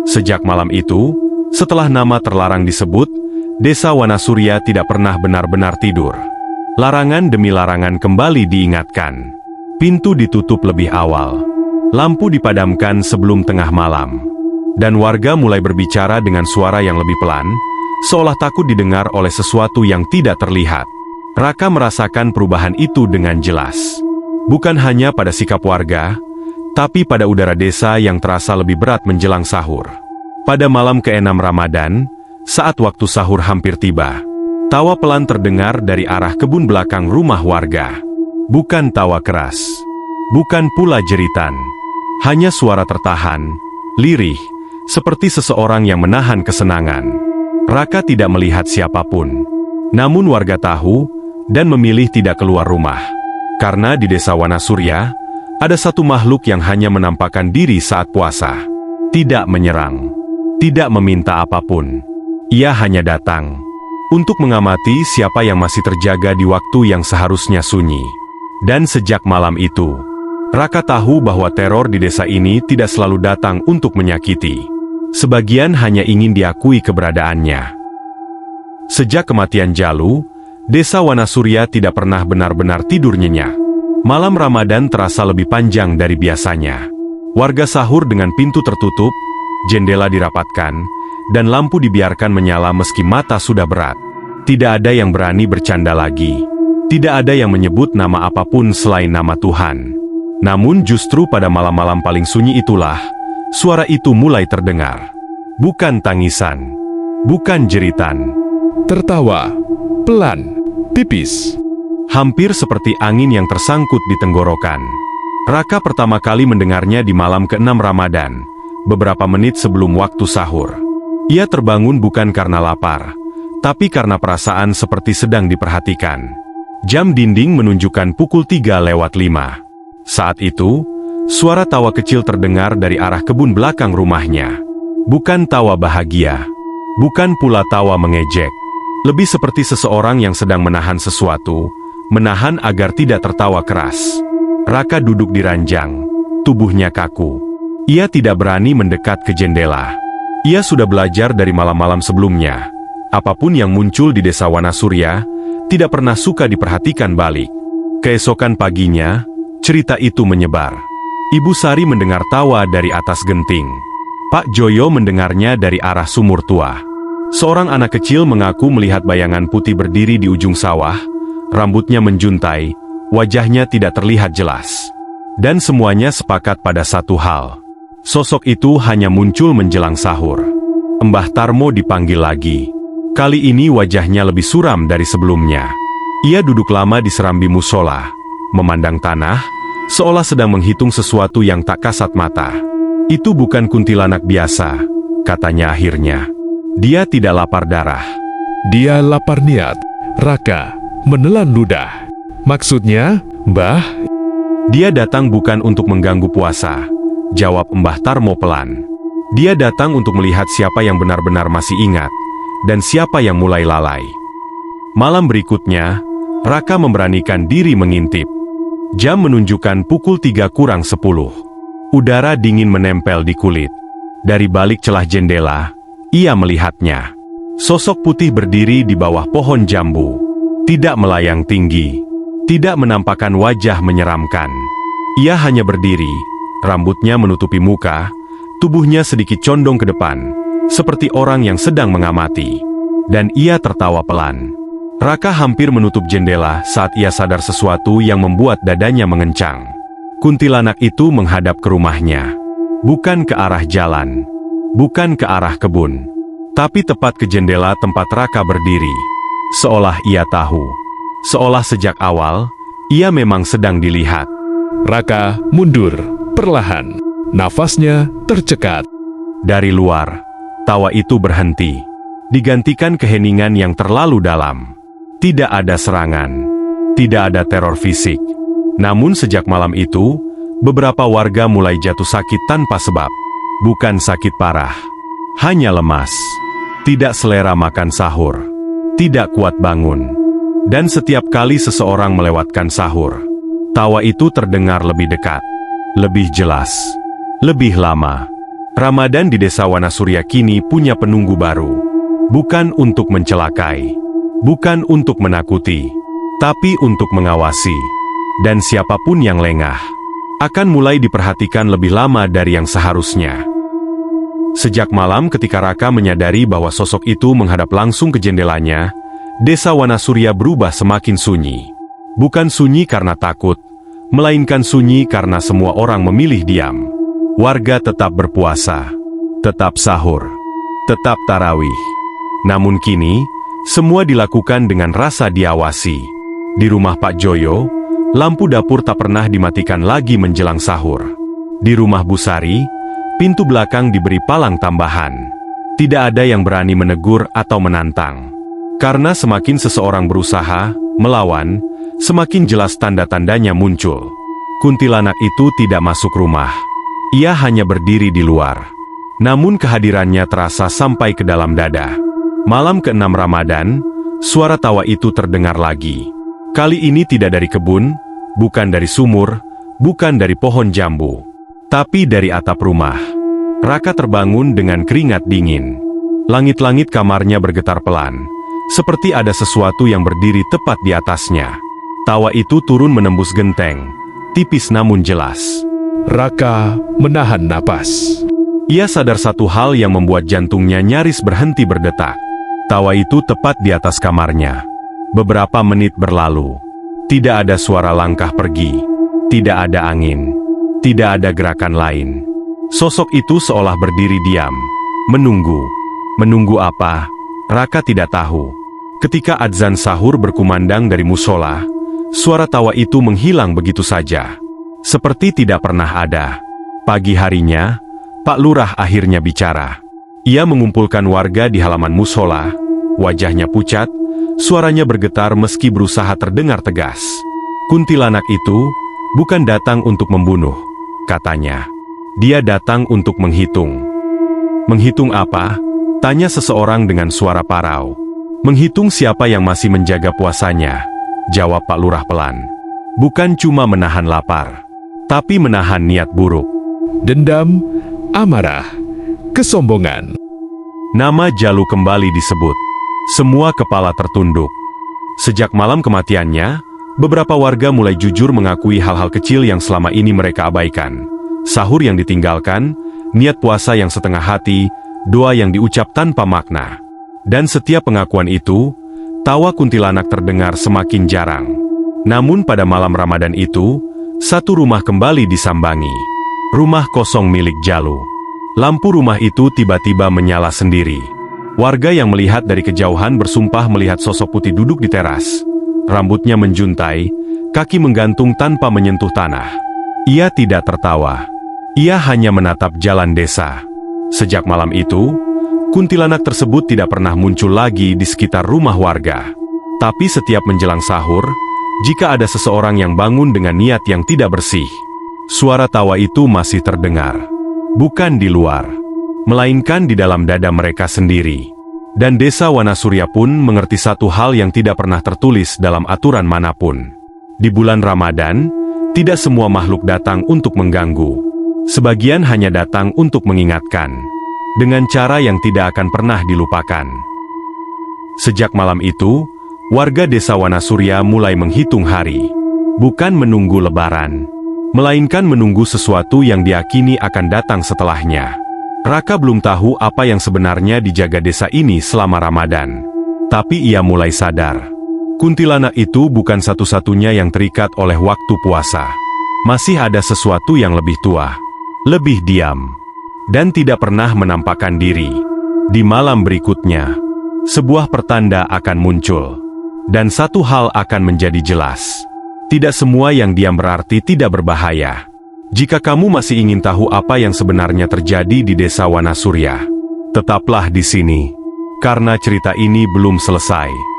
Sejak malam itu, setelah nama terlarang disebut, Desa Wanasurya tidak pernah benar-benar tidur. Larangan demi larangan kembali diingatkan. Pintu ditutup lebih awal. Lampu dipadamkan sebelum tengah malam. Dan warga mulai berbicara dengan suara yang lebih pelan, seolah takut didengar oleh sesuatu yang tidak terlihat. Raka merasakan perubahan itu dengan jelas. Bukan hanya pada sikap warga, tapi pada udara desa yang terasa lebih berat menjelang sahur. Pada malam ke-6 Ramadan, saat waktu sahur hampir tiba, tawa pelan terdengar dari arah kebun belakang rumah warga. Bukan tawa keras, bukan pula jeritan, hanya suara tertahan, lirih, seperti seseorang yang menahan kesenangan. Raka tidak melihat siapapun, namun warga tahu dan memilih tidak keluar rumah. Karena di Desa Wanasurya, ada satu makhluk yang hanya menampakkan diri saat puasa. Tidak menyerang, tidak meminta apapun. Ia hanya datang untuk mengamati siapa yang masih terjaga di waktu yang seharusnya sunyi. Dan sejak malam itu, Raka tahu bahwa teror di desa ini tidak selalu datang untuk menyakiti. Sebagian hanya ingin diakui keberadaannya. Sejak kematian Jalu, Desa Wanasurya tidak pernah benar-benar tidur nyenyak. Malam Ramadan terasa lebih panjang dari biasanya. Warga sahur dengan pintu tertutup, jendela dirapatkan, dan lampu dibiarkan menyala meski mata sudah berat. Tidak ada yang berani bercanda lagi. Tidak ada yang menyebut nama apapun selain nama Tuhan. Namun justru pada malam-malam paling sunyi itulah, suara itu mulai terdengar. Bukan tangisan, bukan jeritan. Tertawa, pelan, tipis. Hampir seperti angin yang tersangkut di tenggorokan. Raka pertama kali mendengarnya di malam ke-6 Ramadan, beberapa menit sebelum waktu sahur. Ia terbangun bukan karena lapar, tapi karena perasaan seperti sedang diperhatikan. Jam dinding menunjukkan pukul 3:05. Saat itu, suara tawa kecil terdengar dari arah kebun belakang rumahnya. Bukan tawa bahagia, bukan pula tawa mengejek. Lebih seperti seseorang yang sedang menahan sesuatu, menahan agar tidak tertawa keras. Raka duduk di ranjang, tubuhnya kaku. Ia tidak berani mendekat ke jendela. Ia sudah belajar dari malam-malam sebelumnya. Apapun yang muncul di Desa Wanasurya, tidak pernah suka diperhatikan balik. Keesokan paginya, cerita itu menyebar. Ibu Sari mendengar tawa dari atas genting. Pak Joyo mendengarnya dari arah sumur tua. Seorang anak kecil mengaku melihat bayangan putih berdiri di ujung sawah. Rambutnya menjuntai, wajahnya tidak terlihat jelas. Dan semuanya sepakat pada satu hal. Sosok itu hanya muncul menjelang sahur. Mbah Tarmo dipanggil lagi. Kali ini wajahnya lebih suram dari sebelumnya. Ia duduk lama di serambi musola, memandang tanah, seolah sedang menghitung sesuatu yang tak kasat mata. Itu bukan kuntilanak biasa, katanya akhirnya. Dia tidak lapar darah. Dia lapar niat. Raka menelan ludah. Maksudnya, Mbah? Dia datang bukan untuk mengganggu puasa, jawab Mbah Tarmo pelan. Dia datang untuk melihat siapa yang benar-benar masih ingat, dan siapa yang mulai lalai. Malam berikutnya, Raka memberanikan diri mengintip. Jam menunjukkan pukul 3:10. Udara dingin menempel di kulit. Dari balik celah jendela, ia melihatnya. Sosok putih berdiri di bawah pohon jambu. Tidak melayang tinggi, tidak menampakkan wajah menyeramkan. Ia hanya berdiri, rambutnya menutupi muka, tubuhnya sedikit condong ke depan, seperti orang yang sedang mengamati. Dan ia tertawa pelan. Raka hampir menutup jendela saat ia sadar sesuatu yang membuat dadanya mengencang. Kuntilanak itu menghadap ke rumahnya. Bukan ke arah jalan, bukan ke arah kebun, tapi tepat ke jendela tempat Raka berdiri. Seolah ia tahu, seolah sejak awal, ia memang sedang dilihat. Raka mundur, perlahan. Nafasnya tercekat. Dari luar, tawa itu berhenti. Digantikan keheningan yang terlalu dalam. Tidak ada serangan. Tidak ada teror fisik. Namun sejak malam itu, beberapa warga mulai jatuh sakit tanpa sebab. Bukan sakit parah. Hanya lemas. Tidak selera makan sahur. Tidak kuat bangun. Dan setiap kali seseorang melewatkan sahur, tawa itu terdengar lebih dekat, lebih jelas, lebih lama. Ramadan di desa Wanasurya kini punya penunggu baru. Bukan untuk mencelakai, bukan untuk menakuti, tapi untuk mengawasi. Dan siapapun yang lengah akan mulai diperhatikan lebih lama dari yang seharusnya. Sejak malam ketika Raka menyadari bahwa sosok itu menghadap langsung ke jendelanya, desa Wanasurya berubah semakin sunyi. Bukan sunyi karena takut, melainkan sunyi karena semua orang memilih diam. Warga tetap berpuasa, tetap sahur, tetap tarawih. Namun kini, semua dilakukan dengan rasa diawasi. Di rumah Pak Joyo, lampu dapur tak pernah dimatikan lagi menjelang sahur. Di rumah Bu Sari, pintu belakang diberi palang tambahan. Tidak ada yang berani menegur atau menantang. Karena semakin seseorang berusaha melawan, semakin jelas tanda-tandanya muncul. Kuntilanak itu tidak masuk rumah. Ia hanya berdiri di luar. Namun kehadirannya terasa sampai ke dalam dada. Malam ke-6 Ramadan, suara tawa itu terdengar lagi. Kali ini tidak dari kebun, bukan dari sumur, bukan dari pohon jambu, tapi dari atap rumah. Raka terbangun dengan keringat dingin. Langit-langit kamarnya bergetar pelan, seperti ada sesuatu yang berdiri tepat di atasnya. Tawa itu turun menembus genteng, tipis namun jelas. Raka menahan napas. Ia sadar satu hal yang membuat jantungnya nyaris berhenti berdetak. Tawa itu tepat di atas kamarnya. Beberapa menit berlalu. Tidak ada suara langkah pergi. Tidak ada angin. Tidak ada gerakan lain. Sosok itu seolah berdiri diam. Menunggu. Menunggu apa? Raka tidak tahu. Ketika adzan sahur berkumandang dari musola, suara tawa itu menghilang begitu saja. Seperti tidak pernah ada. Pagi harinya, Pak Lurah akhirnya bicara. Ia mengumpulkan warga di halaman musola, wajahnya pucat, suaranya bergetar meski berusaha terdengar tegas. Kuntilanak itu bukan datang untuk membunuh, katanya. Dia datang untuk menghitung. Menghitung apa? Tanya seseorang dengan suara parau. Menghitung siapa yang masih menjaga puasanya, jawab Pak Lurah pelan. Bukan cuma menahan lapar, tapi menahan niat buruk. Dendam, amarah, kesombongan. Nama Jalu kembali disebut. Semua kepala tertunduk. Sejak malam kematiannya, beberapa warga mulai jujur mengakui hal-hal kecil yang selama ini mereka abaikan. Sahur yang ditinggalkan, niat puasa yang setengah hati, doa yang diucap tanpa makna. Dan setiap pengakuan itu, tawa kuntilanak terdengar semakin jarang. Namun pada malam Ramadan itu, satu rumah kembali disambangi. Rumah kosong milik Jalu. Lampu rumah itu tiba-tiba menyala sendiri. Warga yang melihat dari kejauhan bersumpah melihat sosok putih duduk di teras. Rambutnya menjuntai, kaki menggantung tanpa menyentuh tanah. Ia tidak tertawa. Ia hanya menatap jalan desa. Sejak malam itu, kuntilanak tersebut tidak pernah muncul lagi di sekitar rumah warga. Tapi setiap menjelang sahur, jika ada seseorang yang bangun dengan niat yang tidak bersih, suara tawa itu masih terdengar. Bukan di luar, melainkan di dalam dada mereka sendiri. Dan desa Wanasurya pun mengerti satu hal yang tidak pernah tertulis dalam aturan manapun. Di bulan Ramadan, tidak semua makhluk datang untuk mengganggu. Sebagian hanya datang untuk mengingatkan. Dengan cara yang tidak akan pernah dilupakan. Sejak malam itu, warga desa Wanasurya mulai menghitung hari. Bukan menunggu lebaran, melainkan menunggu sesuatu yang diyakini akan datang setelahnya. Raka belum tahu apa yang sebenarnya dijaga desa ini selama Ramadan. Tapi ia mulai sadar. Kuntilanak itu bukan satu-satunya yang terikat oleh waktu puasa. Masih ada sesuatu yang lebih tua, lebih diam, dan tidak pernah menampakkan diri. Di malam berikutnya, sebuah pertanda akan muncul. Dan satu hal akan menjadi jelas. Tidak semua yang diam berarti tidak berbahaya. Jika kamu masih ingin tahu apa yang sebenarnya terjadi di desa Wanasurya, tetaplah di sini. Karena cerita ini belum selesai.